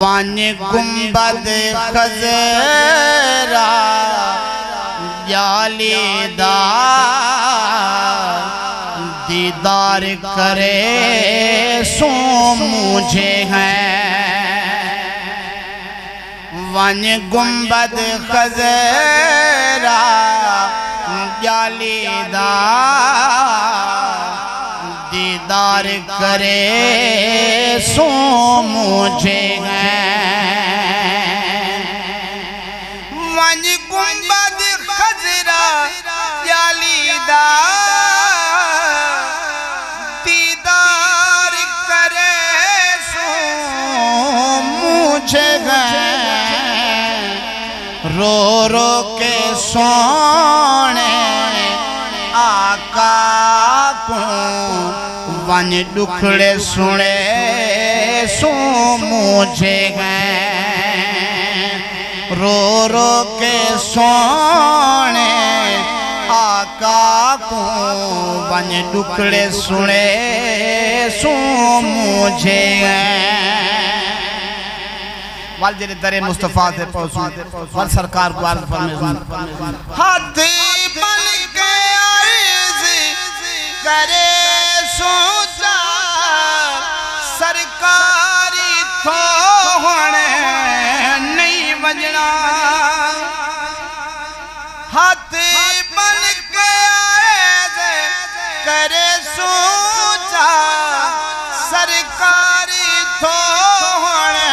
وان گنبد خضرا جالی دا دیدار کرے سو مجھے ہیں وان گنبد خضرا جالی دا دیدار کرے سو مجھے ہیں وان گنبد خضرا جالی دا دیدار کرے سو مجھے ہیں رو رو کے سونے آقا کو وان دکھڑے سنے سو مجھے ہیں رو رو کے سونے آقا کو وان دکھڑے سنے سو مجھے ہیں والجر در مصطفیٰ سے پہنچوں وال سرکار کو عرض فرمیزن ہاتھی بن کے عرض کرے سوچا سرکاری تھوڑے نہیں بجنا ہاتھی بن کے عرض کرے سوچا سرکاری تھوڑے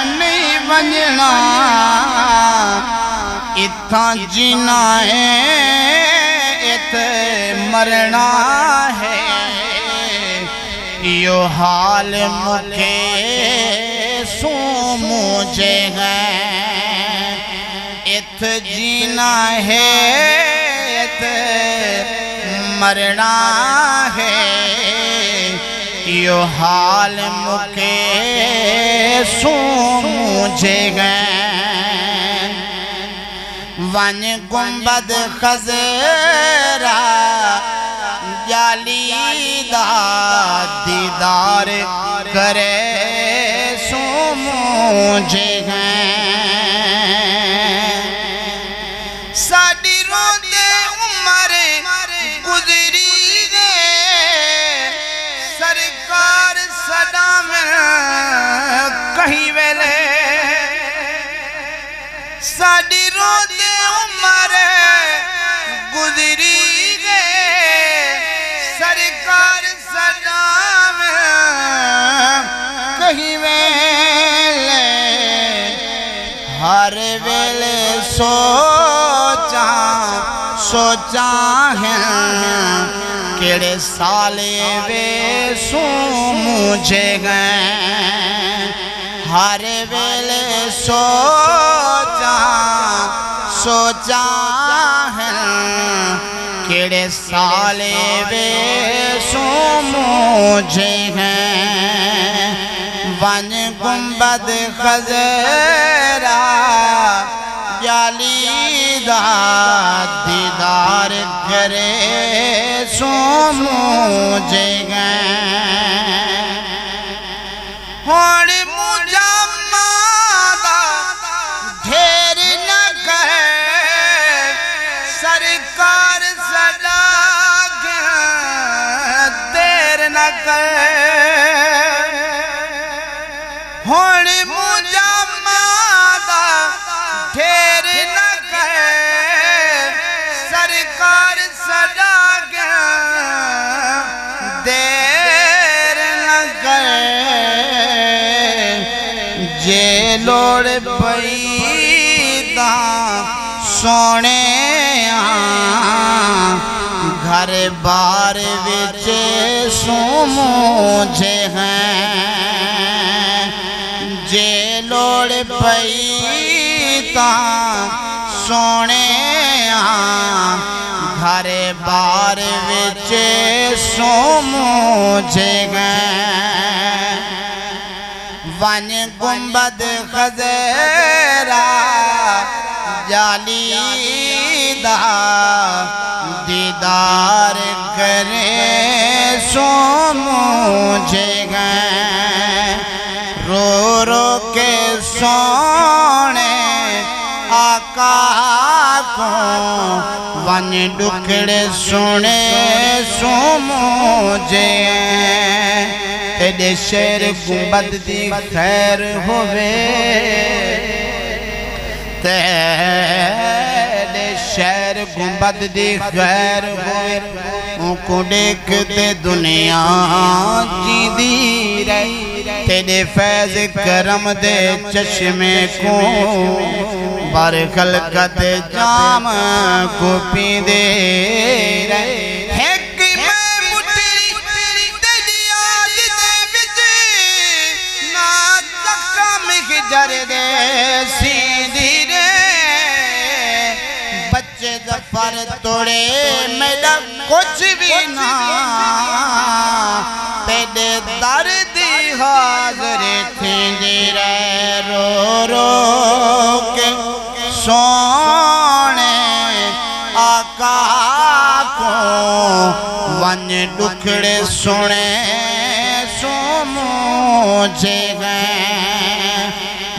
نہیں بجنا اتھا جینا ہے ات مرنا ہے یو حال مکے سو مجھے ہیں ات جینا ہے ات مرنا ہے یو حال مکے سو مجھے ہیں وان گنبد خضرا جالی دا دیدار کرے سو مجھے ہیں ساڑی روندے عمر گزری گئے سرکار صدا میں کہیں ویلے ساڑی روندے عمر گزری گئے سرکار صدا میں کہیں ویلے ہر ویلے سوچا ہیں کیڑے سالے وے سو مجھے ہیں ہر ویلے سوچا ہیں کیڑے سالے وے سو مجھے ہیں وان گنبد خضرا جالی دا دیدار کرے سو مجھے ہیں ہوڑ مجھا مادا ڈھیر نہ کرے سرکار صدا گیا دیر نہ کرے ہوڑ مجھا مادا ڈھیر نہ کرے سرکار صدا گیا دیر نہ کرے جے لوڑ پیدا سونے گھر بار وچ سو مجھے ہیں جے لوڑ پیدا سونے گھر بار وچ سو مجھے ہیں وان گنبد خضرا جالی دا دیدار کرے سو مجھے ہیں رو رو کے سونے آقا کو ون ڈکڑے سونے سو مجھے تیرے شہر گنبد دی خیر ہوئے تیرے شہر گنبد دی خیر ہوئے ان کو دیکھ دے دنیا جی دی رہی تیرے فیض کرم دے چشمے کو بار خلقت جام کو پی دے رہے جردے سیدھی رے بچے ظفر توڑے میرا کچھ بھی نہ تیرے دردی حاضر تھیندی رے رو رو کے سونے آقا کو ون ڈکڑے سونے سو مجھے گئے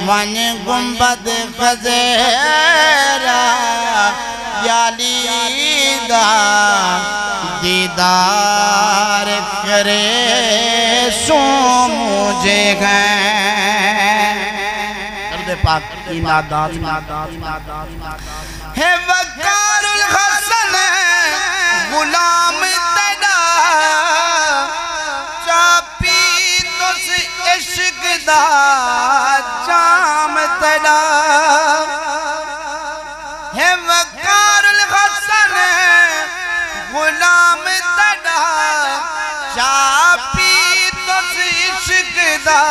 ون گنبد خزیرہ یالی دا دیدار کرے سو مجھے گئے درد پاک کی نادات ہے وقار الحسن غلام تیرا چاپی تو سے عشق دا جام تیرا ہے وقار الحسن غلام تیرا چاپی تو سے عشق دا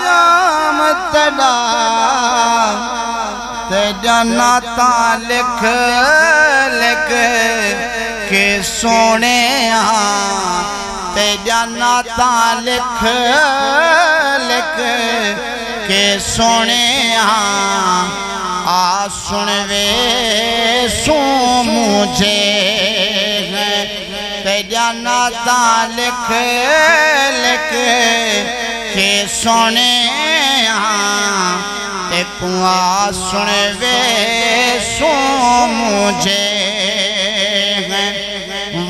جام تیرا تیرا ناتا لکھ لکھ کے سونے تیرا ناتا لکھ لکھ کے سونے آ سنوے سو مجھے تیرا ناتا لکھ لکھ کے سونے آ سنوے سو مجھے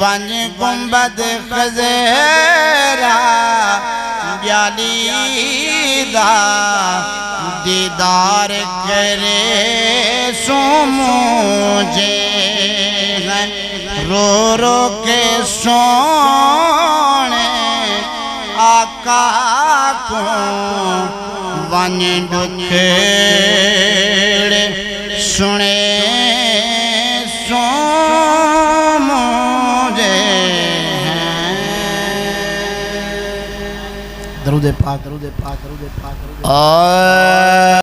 ون گنبد خزیرہ بیالی دا دیدار کرے سو مجھے رو رو کے سونے آقا کو ون ڈکڑے سنے سو مجھے درود پاک